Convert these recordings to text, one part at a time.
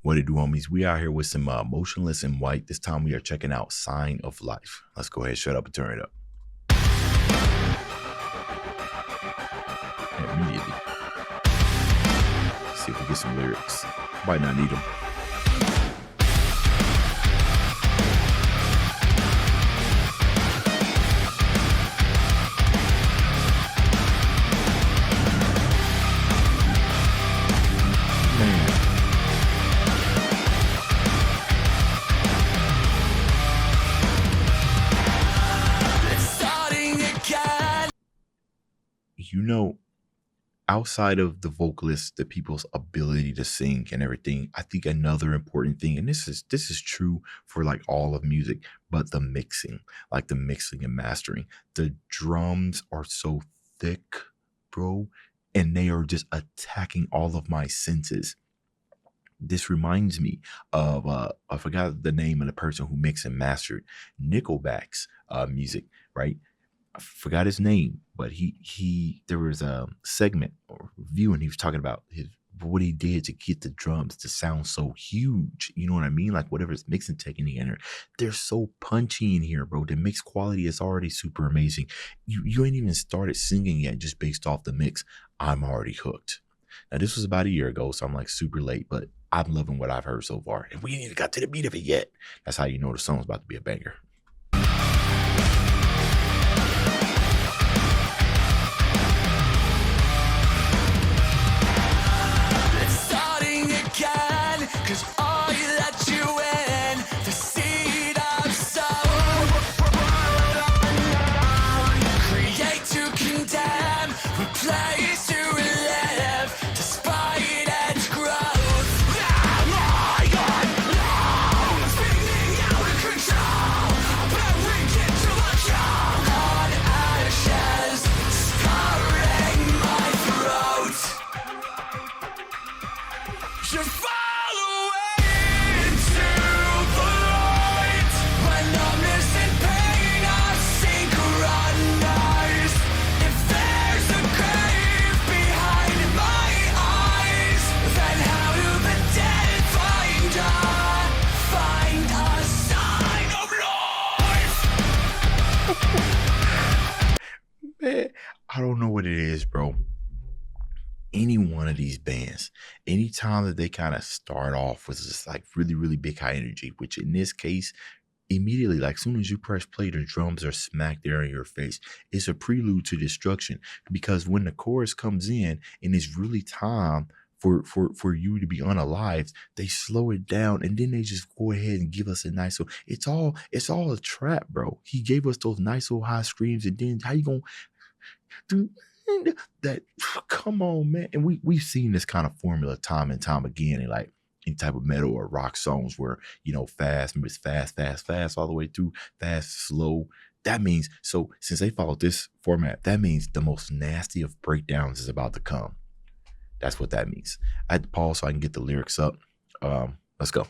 What it do, homies? We out here with some Motionless and White. This time we are checking out Sign of Life. Let's go ahead, shut up and turn it up. Immediately. See if we get some lyrics. Might not need them. You know, outside of the vocalist, the people's ability to sing and everything, I think another important thing, and this is true for like all of music, but the mixing, like the mixing and mastering. The drums are so thick, bro, and they are just attacking all of my senses. This reminds me of I forgot the name of the person who mixed and mastered Nickelback's music, right? I forgot his name, but he there was a segment or review and he was talking about what he did to get the drums to sound so huge. You know what I mean? Like whatever his mixing technique in there, they're so punchy in here, bro. The mix quality is already super amazing. You ain't even started singing yet, just based off the mix. I'm already hooked. Now this was about a year ago, so I'm like super late, but I'm loving what I've heard so far. And we ain't even got to the beat of it yet. That's how you know the song's about to be a banger. Cause all you let you in, the seed of soul. Create to condemn, replace to live, despite its growth. Spinning out of control, burying into the cold. On ashes, scarring my throat. You're Man, I don't know what it is, bro. Any one of these bands, anytime that they kind of start off with just like really, really big high energy, which in this case, immediately, like soon as you press play, the drums are smack there in your face. It's a prelude to destruction, because when the chorus comes in and it's really time for you to be unalived, they slow it down and then they just go ahead and give us a nice, so it's all a trap, bro. He gave us those nice little high screams, and then how you gonna do that? Come on, man. And we've seen this kind of formula time and time again in like any type of metal or rock songs where, you know, fast, it's fast all the way through, fast, slow. That means, so since they followed this format, that means the most nasty of breakdowns is about to come. That's what that means. I had to pause so I can get the lyrics up. Let's go.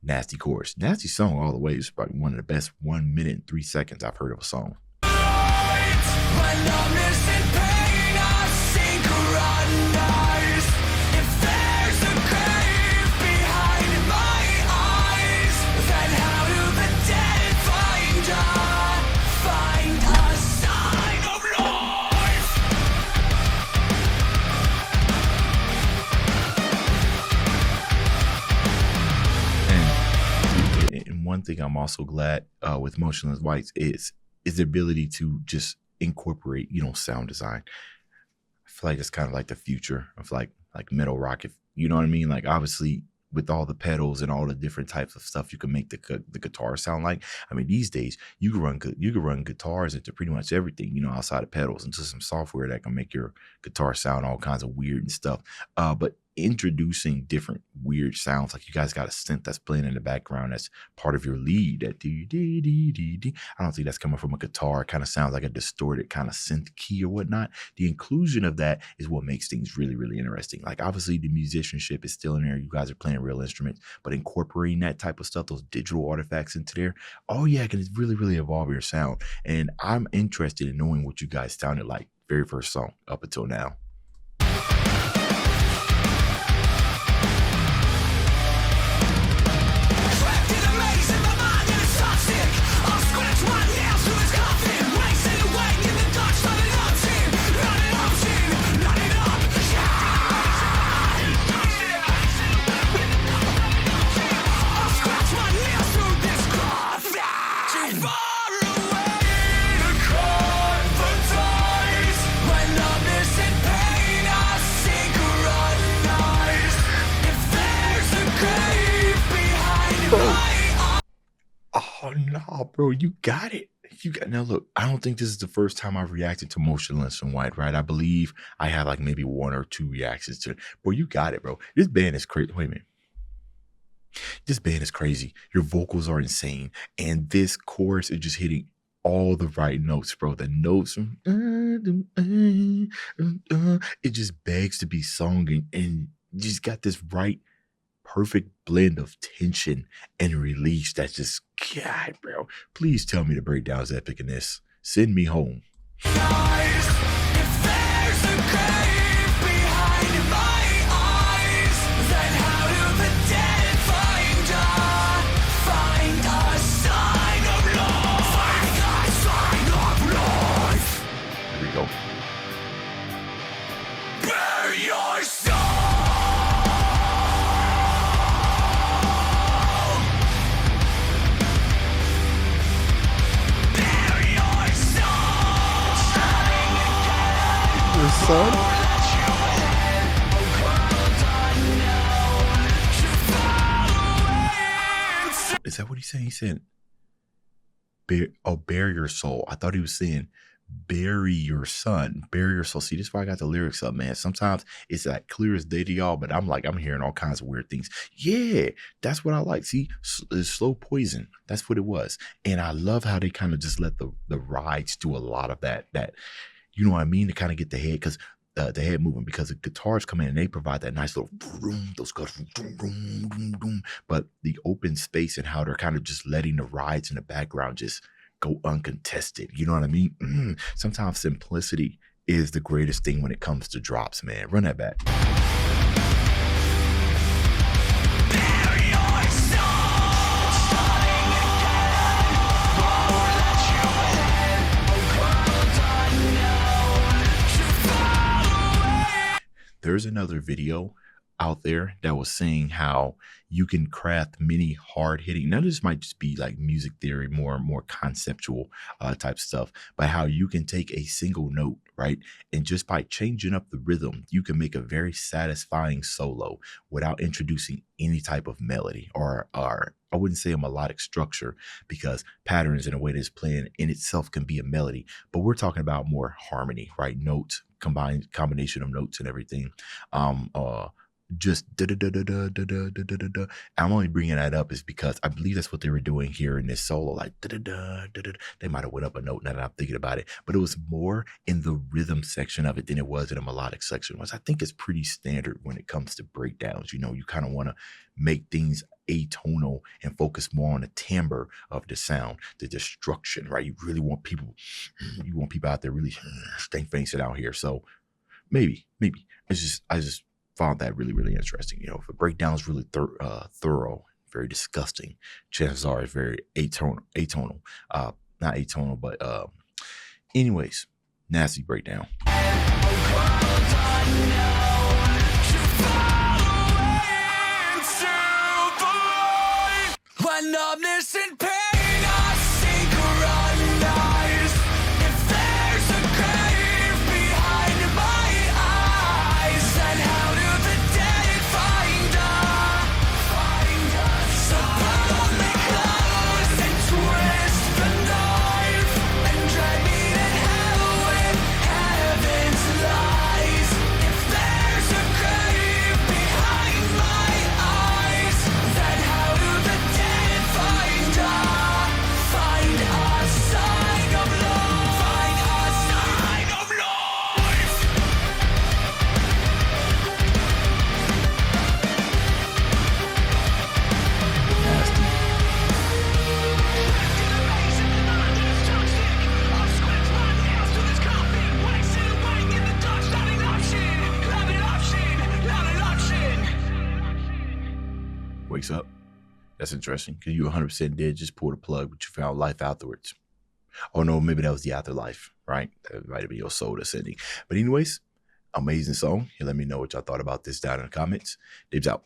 Nasty chorus. Nasty song all the way. It's probably one of the best 1 minute and 3 seconds I've heard of a song. When I'm missing pain, I synchronize. If there's a grave behind my eyes, then how do the dead find a sign of life? And one thing I'm also glad with Motionless Whites is the ability to just incorporate, you know, sound design. I feel like it's kind of like the future of like metal rock, if you know what I mean. Like obviously with all the pedals and all the different types of stuff you can make the guitar sound like. I mean, these days you can run guitars into pretty much everything, you know, outside of pedals, into some software that can make your guitar sound all kinds of weird and stuff. But introducing different weird sounds, like you guys got a synth that's playing in the background that's part of your lead, that I don't think that's coming from a guitar. It kind of sounds like a distorted kind of synth key or whatnot. The inclusion of that is what makes things really, really interesting. Like obviously the musicianship is still in there, you guys are playing real instruments, but incorporating that type of stuff, those digital artifacts into there, oh yeah, it can really, really evolve your sound. And I'm interested in knowing what you guys sounded like very first song up until now. Oh, bro, you got it. You got now. Look, I don't think this is the first time I've reacted to Motionless and White, right? I believe I have like maybe one or two reactions to it. Bro, you got it, bro. This band is crazy. Wait a minute. This band is crazy. Your vocals are insane. And this chorus is just hitting all the right notes, bro. The notes, it just begs to be sung, and you just got this right, perfect blend of tension and release that's just, God, bro. Please tell me the breakdown's epic in this. Send me home. Eyes, if there's a grave behind my eyes, then how do the dead find a sign of life? Find a sign of life. Here we go. Bear your soul. Bear your soul. Your son? Is that what he's saying? He said, bear your soul. I thought he was saying, bury your son, bury your soul. See, this is why I got the lyrics up, man. Sometimes it's like clear as day to y'all, but I'm hearing all kinds of weird things. Yeah, that's what I like. See, it's slow poison. That's what it was. And I love how they kind of just let the rides do a lot of that, you know what I mean? To kind of get the head, because the head moving, because the guitars come in and they provide that nice little boom, those guys, boom, boom, boom, boom. But the open space and how they're kind of just letting the rides in the background just go uncontested. You know what I mean? Sometimes simplicity is the greatest thing when it comes to drops, man. Run that back. There's another video out there that was saying how you can craft many hard hitting. Now this might just be like music theory, more conceptual type stuff, but how you can take a single note, right, and just by changing up the rhythm, you can make a very satisfying solo without introducing any type of melody or I wouldn't say a melodic structure, because patterns in a way that's playing in itself can be a melody, but we're talking about more harmony, right? Notes, combination of notes and everything. Just da da da da da da da da da da. I'm only bringing that up is because I believe that's what they were doing here in this solo, like da da da da da. They might have went up a note now that I'm thinking about it, but it was more in the rhythm section of it than it was in a melodic section. Which I think is pretty standard when it comes to breakdowns. You know, you kind of want to make things atonal and focus more on the timbre of the sound, the destruction, right? You really want people, out there really stank facing out here. So maybe I just found that really, really interesting. You know, if a breakdown is really thorough, very disgusting, chances are it's very atonal, not atonal, but anyways, nasty breakdown. When numbness and pain are synchronized, if there's a grave behind my eyes, then how do the dead find us? So pull me close and twist the knife and drag me to hell with heaven's lies. If there's a grave behind my eyes, then how do the dead find a sign of life? Find a sign of life. Nasty. Wakes up. That's interesting, because you 100% did just pull the plug, but you found life afterwards. Oh no, maybe that was the afterlife, right? That might have been your soul ascending. But anyways, amazing song. You let me know what y'all thought about this down in the comments. Dibs out.